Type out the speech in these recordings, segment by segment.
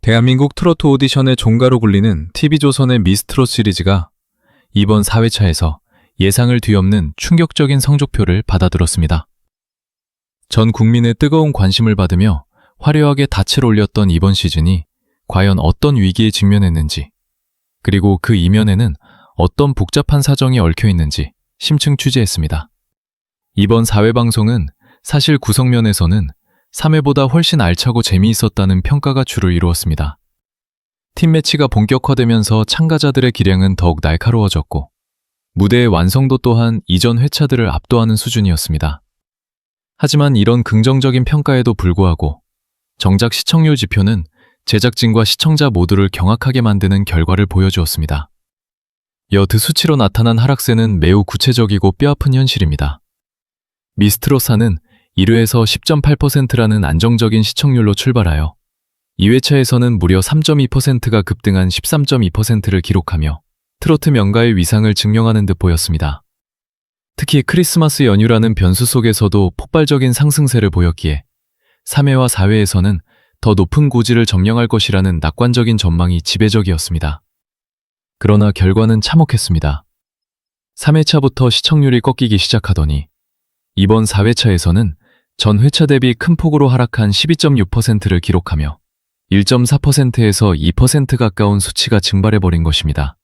대한민국 트로트 오디션의 종가로 불리는 TV조선의 미스트롯 시리즈가 이번 4회차에서 예상을 뒤엎는 충격적인 성적표를 받아들었습니다. 전 국민의 뜨거운 관심을 받으며 화려하게 닻을 올렸던 이번 시즌이 과연 어떤 위기에 직면했는지, 그리고 그 이면에는 어떤 복잡한 사정이 얽혀 있는지 심층 취재했습니다. 이번 4회 방송은 사실 구성면에서는 3회보다 훨씬 알차고 재미있었다는 평가가 주를 이루었습니다. 팀 매치가 본격화되면서 참가자들의 기량은 더욱 날카로워졌고 무대의 완성도 또한 이전 회차들을 압도하는 수준이었습니다. 하지만 이런 긍정적인 평가에도 불구하고 정작 시청률 지표는 제작진과 시청자 모두를 경악하게 만드는 결과를 보여주었습니다. 여드 수치로 나타난 하락세는 매우 구체적이고 뼈아픈 현실입니다. 미스트롯사는 1회에서 10.8%라는 안정적인 시청률로 출발하여 2회차에서는 무려 3.2%가 급등한 13.2%를 기록하며 트로트 명가의 위상을 증명하는 듯 보였습니다. 특히 크리스마스 연휴라는 변수 속에서도 폭발적인 상승세를 보였기에 3회와 4회에서는 더 높은 고지를 점령할 것이라는 낙관적인 전망이 지배적이었습니다. 그러나 결과는 참혹했습니다. 3회차부터 시청률이 꺾이기 시작하더니 이번 4회차에서는 전 회차 대비 큰 폭으로 하락한 12.6%를 기록하며 1.4%에서 2% 가까운 수치가 증발해버린 것입니다.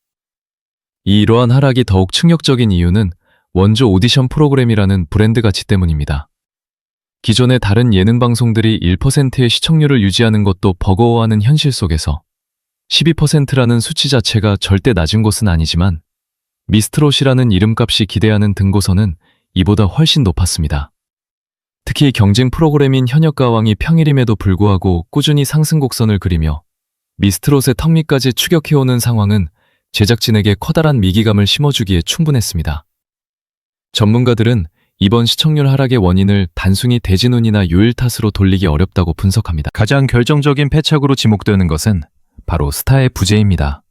이러한 하락이 더욱 충격적인 이유는 원조 오디션 프로그램이라는 브랜드 가치 때문입니다. 기존의 다른 예능 방송들이 1%의 시청률을 유지하는 것도 버거워하는 현실 속에서 12%라는 수치 자체가 절대 낮은 것은 아니지만 미스트롯이라는 이름값이 기대하는 등고서는 이보다 훨씬 높았습니다. 특히 경쟁 프로그램인 현역가왕이 평일임에도 불구하고 꾸준히 상승 곡선을 그리며 미스트롯의 턱 밑까지 추격해오는 상황은 제작진에게 커다란 위기감을 심어주기에 충분했습니다. 전문가들은 이번 시청률 하락의 원인을 단순히 대진운이나 요일 탓으로 돌리기 어렵다고 분석합니다. 가장 결정적인 패착으로 지목되는 것은 바로 스타의 부재입니다.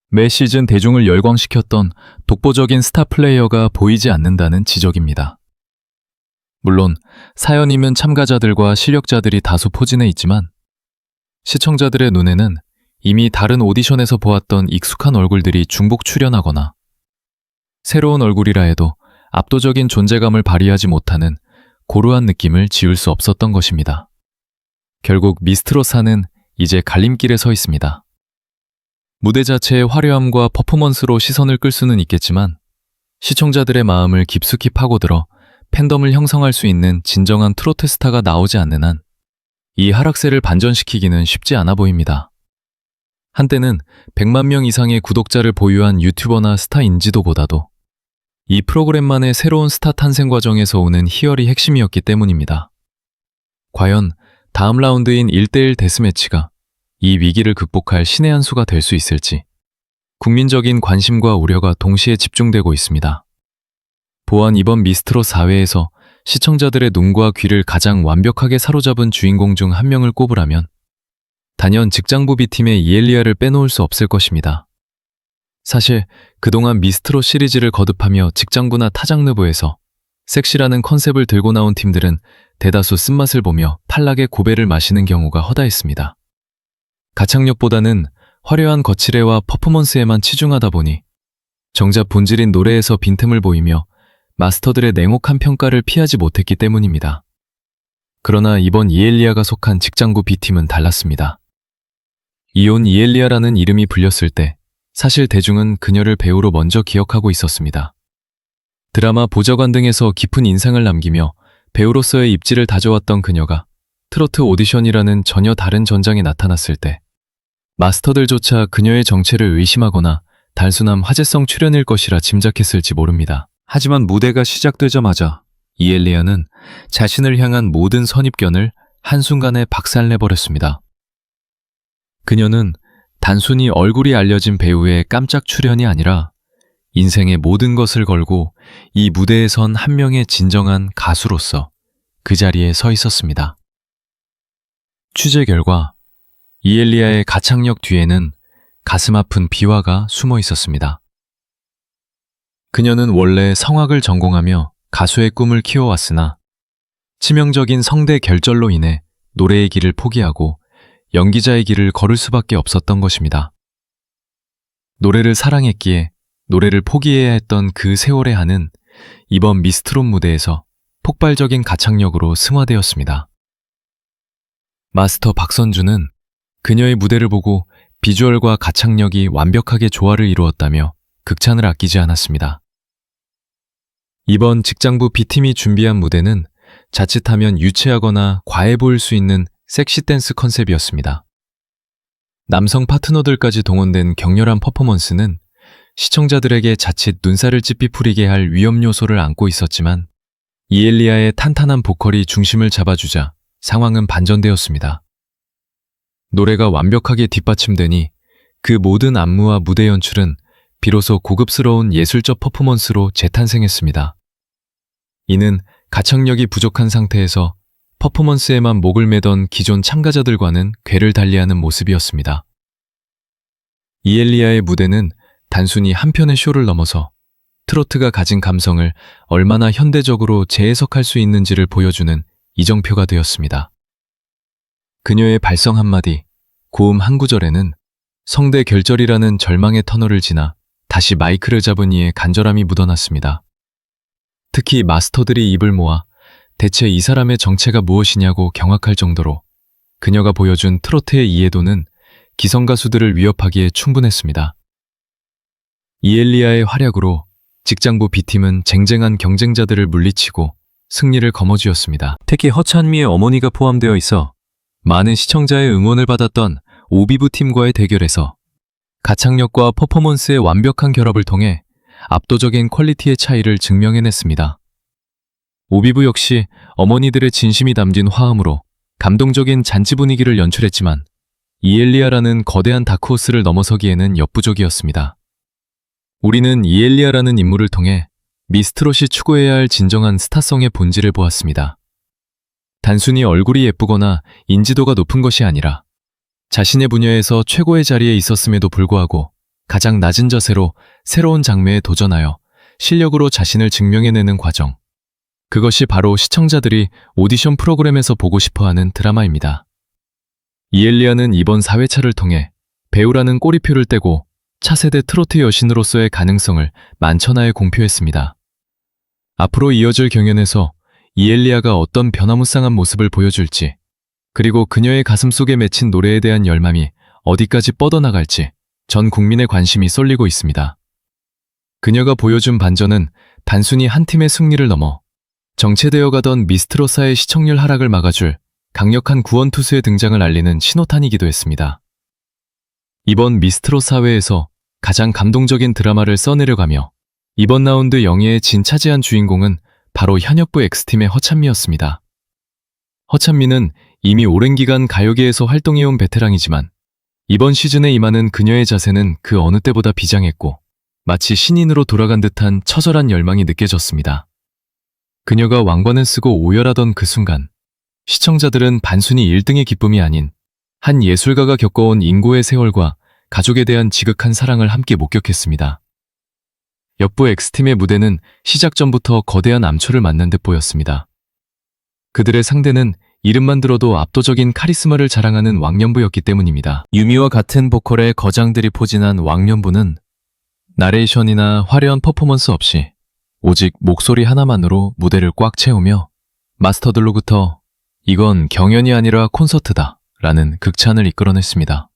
매 시즌 대중을 열광시켰던 독보적인 스타 플레이어가 보이지 않는다는 지적입니다. 물론 사연이면 참가자들과 실력자들이 다수 포진해 있지만 시청자들의 눈에는 이미 다른 오디션에서 보았던 익숙한 얼굴들이 중복 출연하거나 새로운 얼굴이라 해도 압도적인 존재감을 발휘하지 못하는 고루한 느낌을 지울 수 없었던 것입니다. 결국 미스트롯사는 이제 갈림길에 서 있습니다. 무대 자체의 화려함과 퍼포먼스로 시선을 끌 수는 있겠지만 시청자들의 마음을 깊숙이 파고들어 팬덤을 형성할 수 있는 진정한 트로트 스타가 나오지 않는 한 이 하락세를 반전시키기는 쉽지 않아 보입니다. 한때는 100만 명 이상의 구독자를 보유한 유튜버나 스타 인지도보다도 이 프로그램만의 새로운 스타 탄생 과정에서 오는 희열이 핵심이었기 때문입니다. 과연 다음 라운드인 1대1 데스매치가 이 위기를 극복할 신의 한 수가 될 수 있을지 국민적인 관심과 우려가 동시에 집중되고 있습니다. 보안 이번 미스트롯 4회에서 시청자들의 눈과 귀를 가장 완벽하게 사로잡은 주인공 중 한 명을 꼽으라면 단연 직장부 B팀의 이엘리아를 빼놓을 수 없을 것입니다. 사실 그동안 미스트롯 시리즈를 거듭하며 직장부나 타장르부에서 섹시라는 컨셉을 들고 나온 팀들은 대다수 쓴맛을 보며 탈락의 고배를 마시는 경우가 허다했습니다. 가창력보다는 화려한 거칠애와 퍼포먼스에만 치중하다 보니 정작 본질인 노래에서 빈틈을 보이며 마스터들의 냉혹한 평가를 피하지 못했기 때문입니다. 그러나 이번 이엘리아가 속한 직장부 B팀은 달랐습니다. 이온 이엘리아라는 이름이 불렸을 때 사실 대중은 그녀를 배우로 먼저 기억하고 있었습니다. 드라마 보좌관 등에서 깊은 인상을 남기며 배우로서의 입지를 다져왔던 그녀가 트로트 오디션이라는 전혀 다른 전장에 나타났을 때 마스터들조차 그녀의 정체를 의심하거나 단순한 화제성 출연일 것이라 짐작했을지 모릅니다. 하지만 무대가 시작되자마자 이엘리아는 자신을 향한 모든 선입견을 한순간에 박살내버렸습니다. 그녀는 단순히 얼굴이 알려진 배우의 깜짝 출연이 아니라 인생의 모든 것을 걸고 이 무대에 선 한 명의 진정한 가수로서 그 자리에 서 있었습니다. 취재 결과 이엘리아의 가창력 뒤에는 가슴 아픈 비화가 숨어 있었습니다. 그녀는 원래 성악을 전공하며 가수의 꿈을 키워왔으나 치명적인 성대 결절로 인해 노래의 길을 포기하고 연기자의 길을 걸을 수밖에 없었던 것입니다. 노래를 사랑했기에 노래를 포기해야 했던 그 세월의 한은 이번 미스트롯 무대에서 폭발적인 가창력으로 승화되었습니다. 마스터 박선주는 그녀의 무대를 보고 비주얼과 가창력이 완벽하게 조화를 이루었다며 극찬을 아끼지 않았습니다. 이번 직장부 B팀이 준비한 무대는 자칫하면 유치하거나 과해 보일 수 있는 섹시 댄스 컨셉이었습니다. 남성 파트너들까지 동원된 격렬한 퍼포먼스는 시청자들에게 자칫 눈살을 찌푸리게 할 위험 요소를 안고 있었지만 이엘리아의 탄탄한 보컬이 중심을 잡아주자 상황은 반전되었습니다. 노래가 완벽하게 뒷받침되니 그 모든 안무와 무대 연출은 비로소 고급스러운 예술적 퍼포먼스로 재탄생했습니다. 이는 가창력이 부족한 상태에서 퍼포먼스에만 목을 매던 기존 참가자들과는 궤를 달리하는 모습이었습니다. 이엘리아의 무대는 단순히 한 편의 쇼를 넘어서 트로트가 가진 감성을 얼마나 현대적으로 재해석할 수 있는지를 보여주는 이정표가 되었습니다. 그녀의 발성 한마디, 고음 한 구절에는 성대 결절이라는 절망의 터널을 지나 다시 마이크를 잡은 이의 간절함이 묻어났습니다. 특히 마스터들이 입을 모아 대체 이 사람의 정체가 무엇이냐고 경악할 정도로 그녀가 보여준 트로트의 이해도는 기성 가수들을 위협하기에 충분했습니다. 이엘리아의 활약으로 직장부 B팀은 쟁쟁한 경쟁자들을 물리치고 승리를 거머쥐었습니다. 특히 허찬미의 어머니가 포함되어 있어 많은 시청자의 응원을 받았던 오비브 팀과의 대결에서 가창력과 퍼포먼스의 완벽한 결합을 통해 압도적인 퀄리티의 차이를 증명해냈습니다. 오비브 역시 어머니들의 진심이 담긴 화음으로 감동적인 잔치 분위기를 연출했지만 이엘리아라는 거대한 다크호스를 넘어서기에는 역부족이었습니다. 우리는 이엘리아라는 인물을 통해 미스트롯이 추구해야 할 진정한 스타성의 본질을 보았습니다. 단순히 얼굴이 예쁘거나 인지도가 높은 것이 아니라 자신의 분야에서 최고의 자리에 있었음에도 불구하고 가장 낮은 자세로 새로운 장르에 도전하여 실력으로 자신을 증명해내는 과정. 그것이 바로 시청자들이 오디션 프로그램에서 보고 싶어하는 드라마입니다. 이엘리아는 이번 4회차를 통해 배우라는 꼬리표를 떼고 차세대 트로트 여신으로서의 가능성을 만천하에 공표했습니다. 앞으로 이어질 경연에서 이엘리아가 어떤 변화무쌍한 모습을 보여줄지, 그리고 그녀의 가슴속에 맺힌 노래에 대한 열망이 어디까지 뻗어나갈지 전 국민의 관심이 쏠리고 있습니다. 그녀가 보여준 반전은 단순히 한 팀의 승리를 넘어 정체되어 가던 미스트롯사의 시청률 하락을 막아줄 강력한 구원투수의 등장을 알리는 신호탄이기도 했습니다. 이번 미스트롯 사회에서 가장 감동적인 드라마를 써내려가며 이번 라운드 영예의 진차지한 주인공은 바로 현역부 X팀의 허찬미였습니다. 허찬미는 이미 오랜 기간 가요계에서 활동해온 베테랑이지만 이번 시즌에 임하는 그녀의 자세는 그 어느 때보다 비장했고 마치 신인으로 돌아간 듯한 처절한 열망이 느껴졌습니다. 그녀가 왕관을 쓰고 오열하던 그 순간 시청자들은 단순히 1등의 기쁨이 아닌 한 예술가가 겪어온 인고의 세월과 가족에 대한 지극한 사랑을 함께 목격했습니다. 역부 X팀의 무대는 시작 전부터 거대한 암초를 맞는 듯 보였습니다. 그들의 상대는 이름만 들어도 압도적인 카리스마를 자랑하는 왕년부였기 때문입니다. 유미와 같은 보컬의 거장들이 포진한 왕년부는 나레이션이나 화려한 퍼포먼스 없이 오직 목소리 하나만으로 무대를 꽉 채우며 마스터들로부터 이건 경연이 아니라 콘서트다 라는 극찬을 이끌어냈습니다.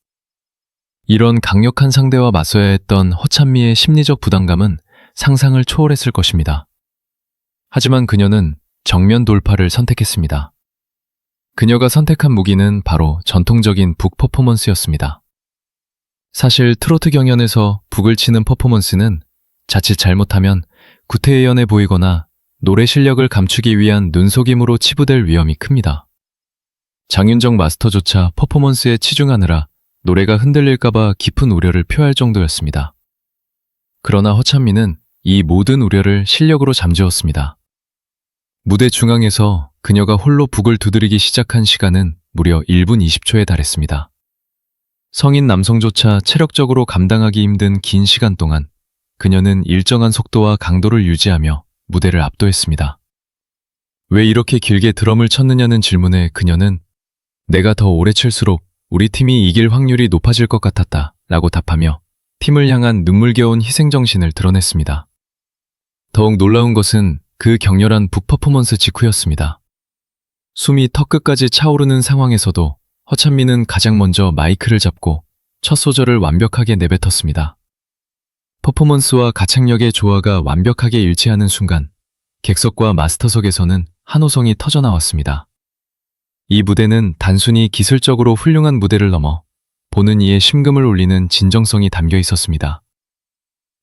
이런 강력한 상대와 맞서야 했던 허찬미의 심리적 부담감은 상상을 초월했을 것입니다. 하지만 그녀는 정면 돌파를 선택했습니다. 그녀가 선택한 무기는 바로 전통적인 북 퍼포먼스였습니다. 사실 트로트 경연에서 북을 치는 퍼포먼스는 자칫 잘못하면 구태의연해 보이거나 노래 실력을 감추기 위한 눈속임으로 치부될 위험이 큽니다. 장윤정 마스터조차 퍼포먼스에 치중하느라 노래가 흔들릴까봐 깊은 우려를 표할 정도였습니다. 그러나 허찬미는 이 모든 우려를 실력으로 잠재웠습니다. 무대 중앙에서 그녀가 홀로 북을 두드리기 시작한 시간은 무려 1분 20초에 달했습니다. 성인 남성조차 체력적으로 감당하기 힘든 긴 시간 동안 그녀는 일정한 속도와 강도를 유지하며 무대를 압도했습니다. 왜 이렇게 길게 드럼을 쳤느냐는 질문에 그녀는 내가 더 오래 칠수록 우리 팀이 이길 확률이 높아질 것 같았다 라고 답하며 팀을 향한 눈물겨운 희생정신을 드러냈습니다. 더욱 놀라운 것은 그 격렬한 북 퍼포먼스 직후였습니다. 숨이 턱끝까지 차오르는 상황에서도 허찬미는 가장 먼저 마이크를 잡고 첫 소절을 완벽하게 내뱉었습니다. 퍼포먼스와 가창력의 조화가 완벽하게 일치하는 순간 객석과 마스터석에서는 한호성이 터져나왔습니다. 이 무대는 단순히 기술적으로 훌륭한 무대를 넘어 보는 이의 심금을 울리는 진정성이 담겨 있었습니다.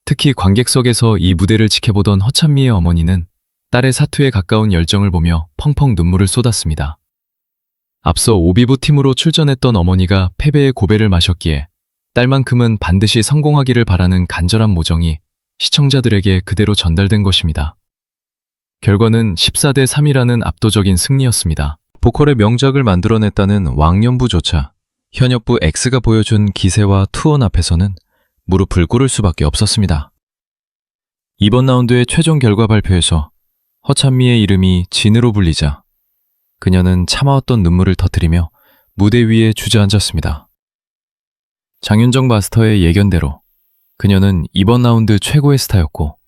특히 관객석에서 이 무대를 지켜보던 허찬미의 어머니는 딸의 사투에 가까운 열정을 보며 펑펑 눈물을 쏟았습니다. 앞서 오비부 팀으로 출전했던 어머니가 패배의 고배를 마셨기에 딸만큼은 반드시 성공하기를 바라는 간절한 모정이 시청자들에게 그대로 전달된 것입니다. 결과는 14대 3이라는 압도적인 승리였습니다. 보컬의 명작을 만들어냈다는 왕년부조차 현역부 X가 보여준 기세와 투혼 앞에서는 무릎을 꿇을 수밖에 없었습니다. 이번 라운드의 최종 결과 발표에서 허찬미의 이름이 진으로 불리자 그녀는 참아왔던 눈물을 터뜨리며 무대 위에 주저앉았습니다. 장윤정 마스터의 예견대로 그녀는 이번 라운드 최고의 스타였고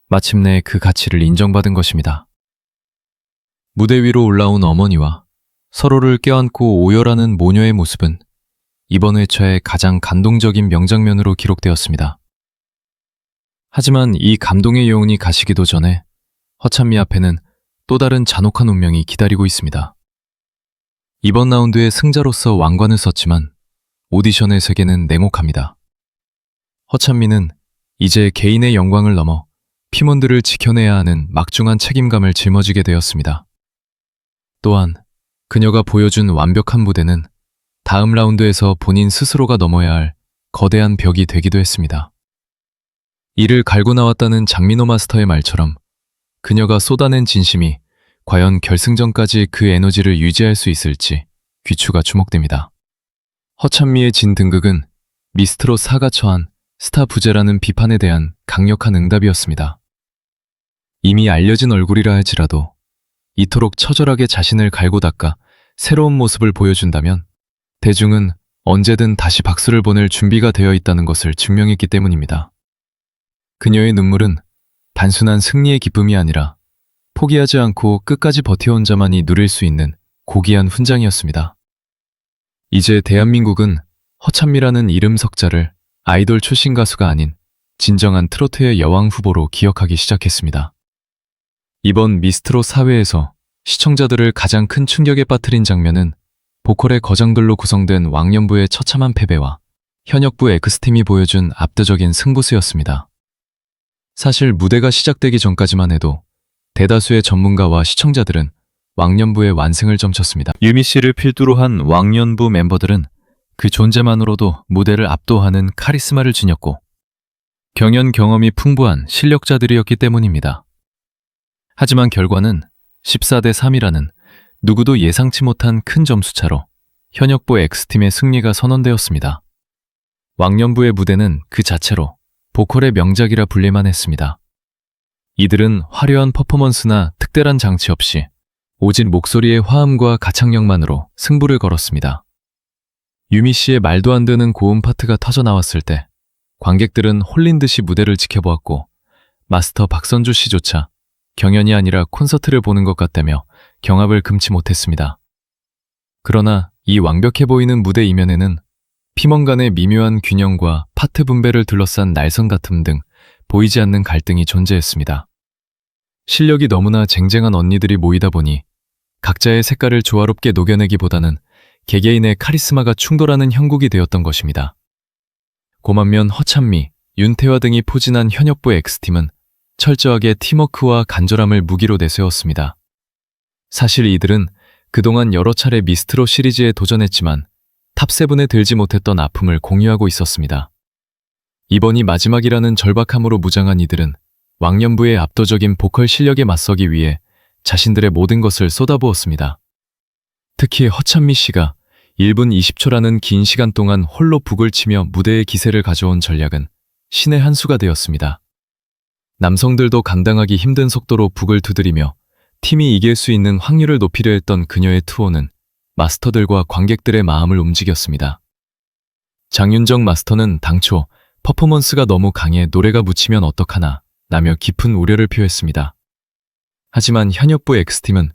마침내 그 가치를 인정받은 것입니다. 무대 위로 올라온 어머니와 서로를 껴안고 오열하는 모녀의 모습은 이번 회차의 가장 감동적인 명장면으로 기록되었습니다. 하지만 이 감동의 여운이 가시기도 전에 허찬미 앞에는 또 다른 잔혹한 운명이 기다리고 있습니다. 이번 라운드의 승자로서 왕관을 썼지만 오디션의 세계는 냉혹합니다. 허찬미는 이제 개인의 영광을 넘어 팀원들을 지켜내야 하는 막중한 책임감을 짊어지게 되었습니다. 또한 그녀가 보여준 완벽한 무대는 다음 라운드에서 본인 스스로가 넘어야 할 거대한 벽이 되기도 했습니다. 이를 갈고 나왔다는 장민호 마스터의 말처럼 그녀가 쏟아낸 진심이 과연 결승전까지 그 에너지를 유지할 수 있을지 귀추가 주목됩니다. 허찬미의 진 등극은 미스트롯 4가 처한 스타 부재라는 비판에 대한 강력한 응답이었습니다. 이미 알려진 얼굴이라 할지라도 이토록 처절하게 자신을 갈고 닦아 새로운 모습을 보여준다면 대중은 언제든 다시 박수를 보낼 준비가 되어 있다는 것을 증명했기 때문입니다. 그녀의 눈물은 단순한 승리의 기쁨이 아니라 포기하지 않고 끝까지 버텨온 자만이 누릴 수 있는 고귀한 훈장이었습니다. 이제 대한민국은 허찬미라는 이름 석자를 아이돌 출신 가수가 아닌 진정한 트로트의 여왕 후보로 기억하기 시작했습니다. 이번 미스트롯 사회에서 시청자들을 가장 큰 충격에 빠뜨린 장면은 보컬의 거장들로 구성된 왕년부의 처참한 패배와 현역부 X팀이 보여준 압도적인 승부수였습니다. 사실 무대가 시작되기 전까지만 해도 대다수의 전문가와 시청자들은 왕년부의 완승을 점쳤습니다. 유미 씨를 필두로 한 왕년부 멤버들은 그 존재만으로도 무대를 압도하는 카리스마를 지녔고 경연 경험이 풍부한 실력자들이었기 때문입니다. 하지만 결과는 14대 3이라는 누구도 예상치 못한 큰 점수차로 현역부 X팀의 승리가 선언되었습니다. 왕년부의 무대는 그 자체로 보컬의 명작이라 불릴만 했습니다. 이들은 화려한 퍼포먼스나 특별한 장치 없이 오직 목소리의 화음과 가창력만으로 승부를 걸었습니다. 유미 씨의 말도 안 되는 고음 파트가 터져 나왔을 때 관객들은 홀린 듯이 무대를 지켜보았고 마스터 박선주 씨조차 경연이 아니라 콘서트를 보는 것 같다며 경압을 금치 못했습니다. 그러나 이 완벽해 보이는 무대 이면에는 팀원 간의 미묘한 균형과 파트 분배를 둘러싼 날선 다툼 등 보이지 않는 갈등이 존재했습니다. 실력이 너무나 쟁쟁한 언니들이 모이다 보니 각자의 색깔을 조화롭게 녹여내기보다는 개개인의 카리스마가 충돌하는 형국이 되었던 것입니다. 고만면 허찬미, 윤태화 등이 포진한 현역부 X팀은 철저하게 팀워크와 간절함을 무기로 내세웠습니다. 사실 이들은 그동안 여러 차례 미스트롯 시리즈에 도전했지만 탑7에 들지 못했던 아픔을 공유하고 있었습니다. 이번이 마지막이라는 절박함으로 무장한 이들은 왕년부의 압도적인 보컬 실력에 맞서기 위해 자신들의 모든 것을 쏟아부었습니다. 특히 허찬미 씨가 1분 20초라는 긴 시간 동안 홀로 북을 치며 무대의 기세를 가져온 전략은 신의 한 수가 되었습니다. 남성들도 감당하기 힘든 속도로 북을 두드리며 팀이 이길 수 있는 확률을 높이려 했던 그녀의 투혼은 마스터들과 관객들의 마음을 움직였습니다. 장윤정 마스터는 당초 퍼포먼스가 너무 강해 노래가 묻히면 어떡하나 라며 깊은 우려를 표했습니다. 하지만 현역부 X팀은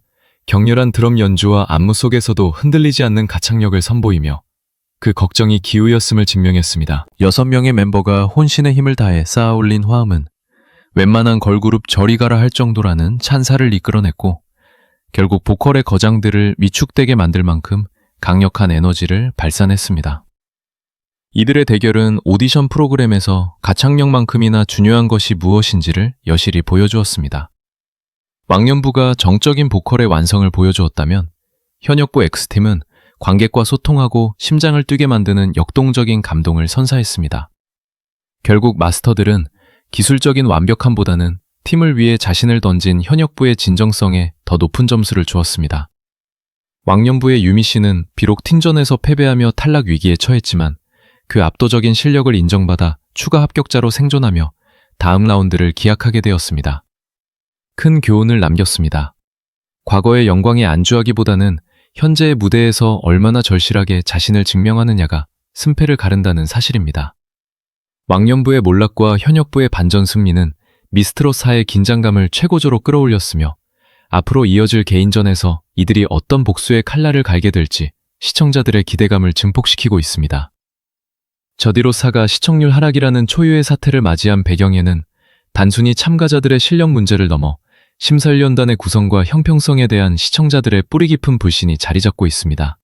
격렬한 드럼 연주와 안무 속에서도 흔들리지 않는 가창력을 선보이며 그 걱정이 기우였음을 증명했습니다. 6명의 멤버가 혼신의 힘을 다해 쌓아 올린 화음은 웬만한 걸그룹 저리 가라 할 정도라는 찬사를 이끌어냈고 결국 보컬의 거장들을 위축되게 만들 만큼 강력한 에너지를 발산했습니다. 이들의 대결은 오디션 프로그램에서 가창력만큼이나 중요한 것이 무엇인지를 여실히 보여주었습니다. 왕년부가 정적인 보컬의 완성을 보여주었다면 현역부 X팀은 관객과 소통하고 심장을 뛰게 만드는 역동적인 감동을 선사했습니다. 결국 마스터들은 기술적인 완벽함보다는 팀을 위해 자신을 던진 현역부의 진정성에 더 높은 점수를 주었습니다. 왕년부의 유미 씨는 비록 팀전에서 패배하며 탈락 위기에 처했지만 그 압도적인 실력을 인정받아 추가 합격자로 생존하며 다음 라운드를 기약하게 되었습니다. 큰 교훈을 남겼습니다. 과거의 영광에 안주하기보다는 현재의 무대에서 얼마나 절실하게 자신을 증명하느냐가 승패를 가른다는 사실입니다. 왕년부의 몰락과 현역부의 반전 승리는 미스트롯사의 긴장감을 최고조로 끌어올렸으며 앞으로 이어질 개인전에서 이들이 어떤 복수의 칼날을 갈게 될지 시청자들의 기대감을 증폭시키고 있습니다. 저디로사가 시청률 하락이라는 초유의 사태를 맞이한 배경에는 단순히 참가자들의 실력 문제를 넘어 심사위원단의 구성과 형평성에 대한 시청자들의 뿌리 깊은 불신이 자리 잡고 있습니다.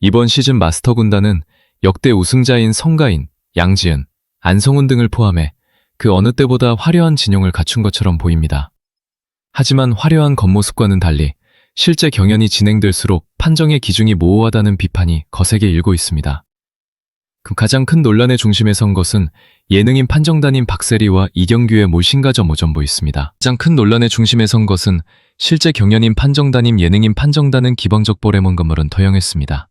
이번 시즌 마스터 군단은 역대 우승자인 성가인, 양지은, 안성훈 등을 포함해 그 어느 때보다 화려한 진용을 갖춘 것처럼 보입니다. 하지만 화려한 겉모습과는 달리 실제 경연이 진행될수록 판정의 기준이 모호하다는 비판이 거세게 일고 있습니다. 그 가장 큰 논란의 중심에 선 것은 예능인 판정단인 박세리와 이경규의 몰신가 점오전보 있습니다. 가장 큰 논란의 중심에 선 것은 실제 경연인 판정단인 예능인 판정단은 기본적 보레몬 건물은 더영했습니다.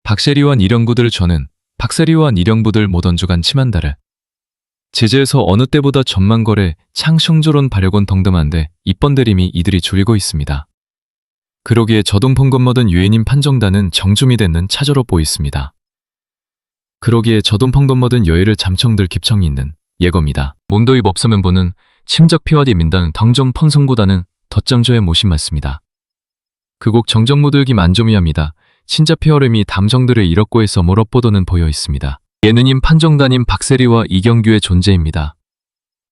박세리와 이령부들 저는 박세리와 이령부들 모던주간 치만다르 제재에서 어느 때보다 전만거래 창숑조론 발효곤 덩듬한데 입번대림이 이들이 줄이고 있습니다. 그러기에 저동폰 건머든 유엔인 판정단은 정중이 되는 차저로 보이습니다. 그러기에 저돈펑 건머든 여의를 잠청들 깊청이 있는 예겁니다. 몬도입 없으면 보는 침적 피와디 민단 당정 펑성보다는 덧정조에 모신 맞습니다. 그 곡 정정무들기 만조미합니다. 친자 피어름이 담정들을 잃었고 해서 몰업보도는 보여 있습니다. 예능인 판정단인 박세리와 이경규의 존재입니다.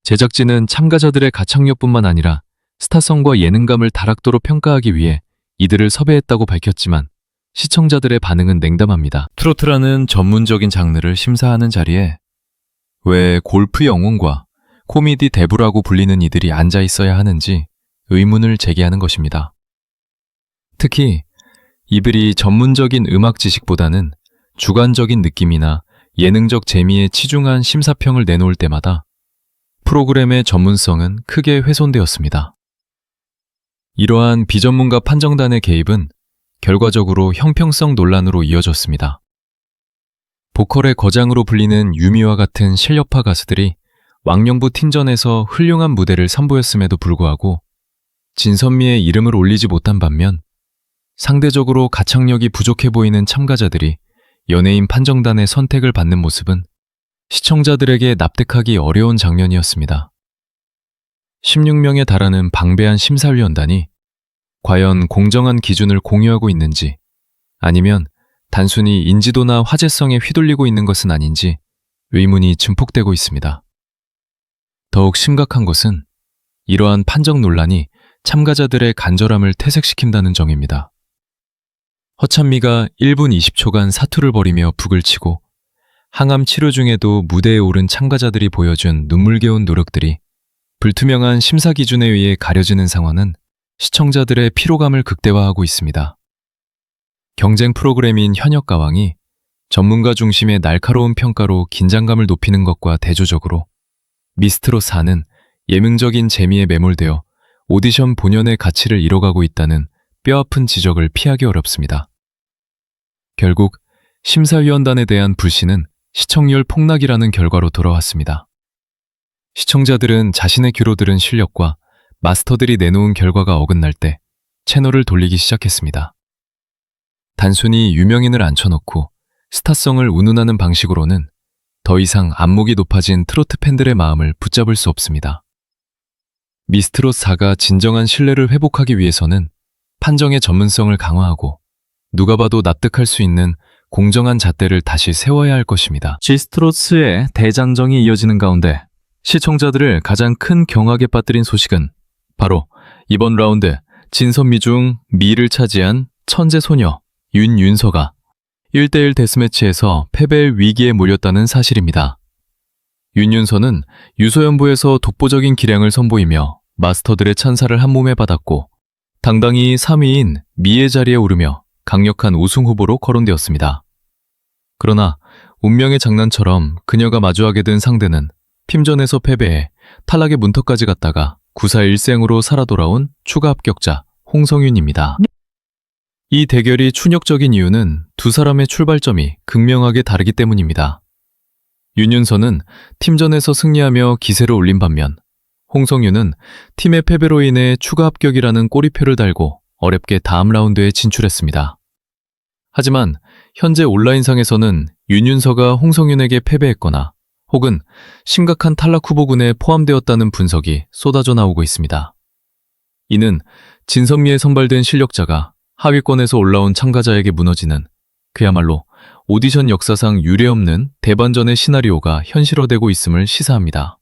제작진은 참가자들의 가창력뿐만 아니라 스타성과 예능감을 다락도로 평가하기 위해 이들을 섭외했다고 밝혔지만 시청자들의 반응은 냉담합니다. 트로트라는 전문적인 장르를 심사하는 자리에 왜 골프 영웅과 코미디 대부라고 불리는 이들이 앉아 있어야 하는지 의문을 제기하는 것입니다. 특히 이들이 전문적인 음악 지식보다는 주관적인 느낌이나 예능적 재미에 치중한 심사평을 내놓을 때마다 프로그램의 전문성은 크게 훼손되었습니다. 이러한 비전문가 판정단의 개입은 결과적으로 형평성 논란으로 이어졌습니다. 보컬의 거장으로 불리는 유미와 같은 실력파 가수들이 왕년부 팀전에서 훌륭한 무대를 선보였음에도 불구하고 진선미의 이름을 올리지 못한 반면 상대적으로 가창력이 부족해 보이는 참가자들이 연예인 판정단의 선택을 받는 모습은 시청자들에게 납득하기 어려운 장면이었습니다. 16명에 달하는 방대한 심사위원단이 과연 공정한 기준을 공유하고 있는지 아니면 단순히 인지도나 화제성에 휘둘리고 있는 것은 아닌지 의문이 증폭되고 있습니다. 더욱 심각한 것은 이러한 판정 논란이 참가자들의 간절함을 퇴색시킨다는 점입니다. 허찬미가 1분 20초간 사투를 벌이며 북을 치고 항암 치료 중에도 무대에 오른 참가자들이 보여준 눈물겨운 노력들이 불투명한 심사 기준에 의해 가려지는 상황은 시청자들의 피로감을 극대화하고 있습니다. 경쟁 프로그램인 현역가왕이 전문가 중심의 날카로운 평가로 긴장감을 높이는 것과 대조적으로 미스트롯 4는 예능적인 재미에 매몰되어 오디션 본연의 가치를 잃어가고 있다는 뼈아픈 지적을 피하기 어렵습니다. 결국 심사위원단에 대한 불신은 시청률 폭락이라는 결과로 돌아왔습니다. 시청자들은 자신의 귀로 들은 실력과 마스터들이 내놓은 결과가 어긋날 때 채널을 돌리기 시작했습니다. 단순히 유명인을 앉혀놓고 스타성을 운운하는 방식으로는 더 이상 안목이 높아진 트로트 팬들의 마음을 붙잡을 수 없습니다. 미스트롯 4가 진정한 신뢰를 회복하기 위해서는 판정의 전문성을 강화하고 누가 봐도 납득할 수 있는 공정한 잣대를 다시 세워야 할 것입니다. 지스트로스의 대장정이 이어지는 가운데 시청자들을 가장 큰 경악에 빠뜨린 소식은 바로 이번 라운드 진선미 중 미를 차지한 천재 소녀 윤윤서가 1대1 데스매치에서 패배의 위기에 몰렸다는 사실입니다. 윤윤서는 유소연부에서 독보적인 기량을 선보이며 마스터들의 찬사를 한몸에 받았고 당당히 3위인 미의 자리에 오르며 강력한 우승 후보로 거론되었습니다. 그러나 운명의 장난처럼 그녀가 마주하게 된 상대는 팀전에서 패배해 탈락의 문턱까지 갔다가 9사1생으로 살아 돌아온 추가 합격자 홍성윤입니다. 이 대결이 충격적인 이유는 두 사람의 출발점이 극명하게 다르기 때문입니다. 윤윤서는 팀전에서 승리하며 기세를 올린 반면 홍성윤은 팀의 패배로 인해 추가 합격이라는 꼬리표를 달고 어렵게 다음 라운드에 진출했습니다. 하지만 현재 온라인상에서는 윤윤서가 홍성윤에게 패배했거나 혹은 심각한 탈락 후보군에 포함되었다는 분석이 쏟아져 나오고 있습니다. 이는 진선미에 선발된 실력자가 하위권에서 올라온 참가자에게 무너지는 그야말로 오디션 역사상 유례없는 대반전의 시나리오가 현실화되고 있음을 시사합니다.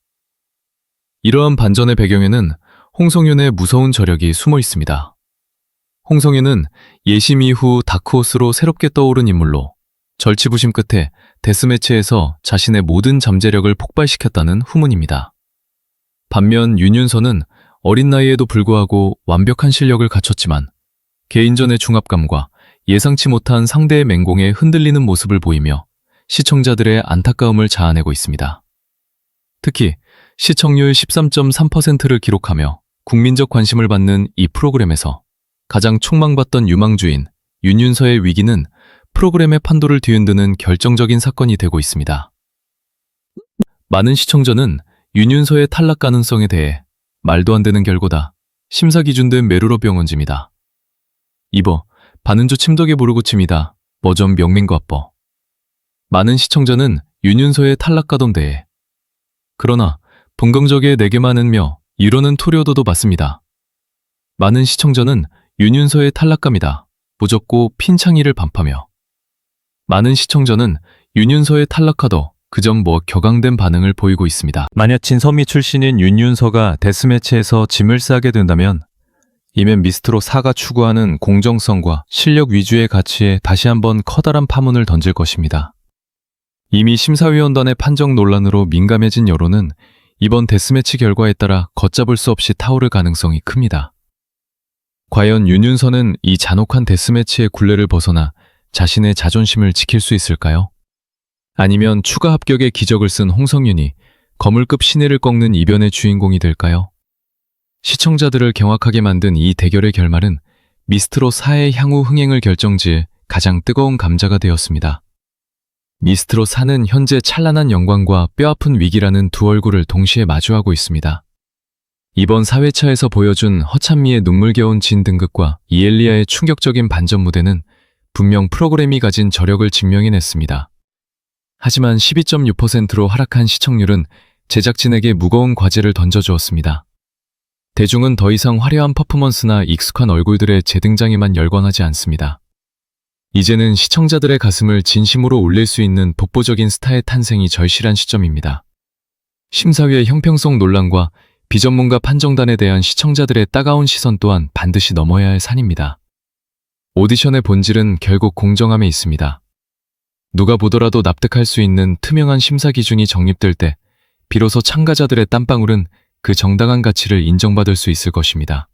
이러한 반전의 배경에는 홍성윤의 무서운 저력이 숨어 있습니다. 홍성윤은 예심 이후 다크호스로 새롭게 떠오른 인물로 절치부심 끝에 데스매치에서 자신의 모든 잠재력을 폭발시켰다는 후문입니다. 반면 윤윤서는 어린 나이에도 불구하고 완벽한 실력을 갖췄지만 개인전의 중압감과 예상치 못한 상대의 맹공에 흔들리는 모습을 보이며 시청자들의 안타까움을 자아내고 있습니다. 특히 시청률 13.3%를 기록하며 국민적 관심을 받는 이 프로그램에서 가장 촉망받던 유망주인 윤윤서의 위기는 프로그램의 판도를 뒤흔드는 결정적인 사건이 되고 있습니다. 많은 시청자는 윤윤서의 탈락 가능성에 대해 말도 안 되는 결과다, 심사 기준된 메루로 병원집니다. 이버 반은조 침덕의 모르고침이다, 뭐좀 명민과뻐. 많은 시청자는 윤윤서의 탈락가던 대해 그러나 본경적에 내게 많은며 이로는 토려도도 맞습니다. 많은 시청자는 윤윤서의 탈락감이다, 무적고 핀창이를 반파며 많은 시청자는 윤윤서의 탈락하도 그점 뭐 격앙된 반응을 보이고 있습니다. 만약 진선미 출신인 윤윤서가 데스매치에서 짐을 싸게 된다면 이면 미스트롯 4가 추구하는 공정성과 실력 위주의 가치에 다시 한번 커다란 파문을 던질 것입니다. 이미 심사위원단의 판정 논란으로 민감해진 여론은 이번 데스매치 결과에 따라 걷잡을 수 없이 타오를 가능성이 큽니다. 과연 윤윤서는 이 잔혹한 데스매치의 굴레를 벗어나 자신의 자존심을 지킬 수 있을까요? 아니면 추가 합격의 기적을 쓴 홍성윤이 거물급 신예를 꺾는 이변의 주인공이 될까요? 시청자들을 경악하게 만든 이 대결의 결말은 미스트롯 4의 향후 흥행을 결정지을 가장 뜨거운 감자가 되었습니다. 미스트롯 4는 현재 찬란한 영광과 뼈아픈 위기라는 두 얼굴을 동시에 마주하고 있습니다. 이번 4회차에서 보여준 허찬미의 눈물겨운 진 등극과 이엘리아의 충격적인 반전 무대는 분명 프로그램이 가진 저력을 증명해냈습니다. 하지만 12.6%로 하락한 시청률은 제작진에게 무거운 과제를 던져주었습니다. 대중은 더 이상 화려한 퍼포먼스나 익숙한 얼굴들의 재등장에만 열광하지 않습니다. 이제는 시청자들의 가슴을 진심으로 울릴 수 있는 독보적인 스타의 탄생이 절실한 시점입니다. 심사위의 형평성 논란과 비전문가 판정단에 대한 시청자들의 따가운 시선 또한 반드시 넘어야 할 산입니다. 오디션의 본질은 결국 공정함에 있습니다. 누가 보더라도 납득할 수 있는 투명한 심사 기준이 정립될 때 비로소 참가자들의 땀방울은 그 정당한 가치를 인정받을 수 있을 것입니다.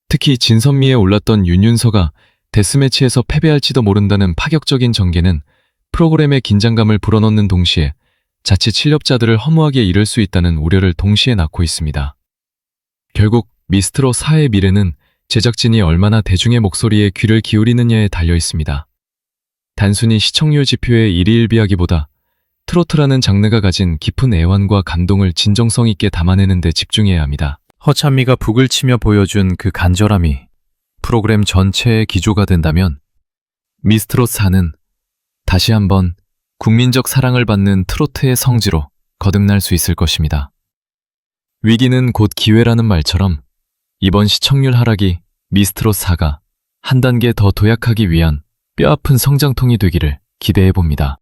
특히 진선미에 올랐던 윤윤서가 데스매치에서 패배할지도 모른다는 파격적인 전개는 프로그램의 긴장감을 불어넣는 동시에 자칫 실력자들을 허무하게 이를 수 있다는 우려를 동시에 낳고 있습니다. 결국 미스트롯 4의 미래는 제작진이 얼마나 대중의 목소리에 귀를 기울이느냐에 달려 있습니다. 단순히 시청률 지표의 일희일비하기보다 트로트라는 장르가 가진 깊은 애환과 감동을 진정성 있게 담아내는 데 집중해야 합니다. 허찬미가 북을 치며 보여준 그 간절함이 프로그램 전체의 기조가 된다면 미스트롯 4는 다시 한번 국민적 사랑을 받는 트로트의 성지로 거듭날 수 있을 것입니다. 위기는 곧 기회라는 말처럼 이번 시청률 하락이 미스트롯 4가 한 단계 더 도약하기 위한 뼈아픈 성장통이 되기를 기대해 봅니다.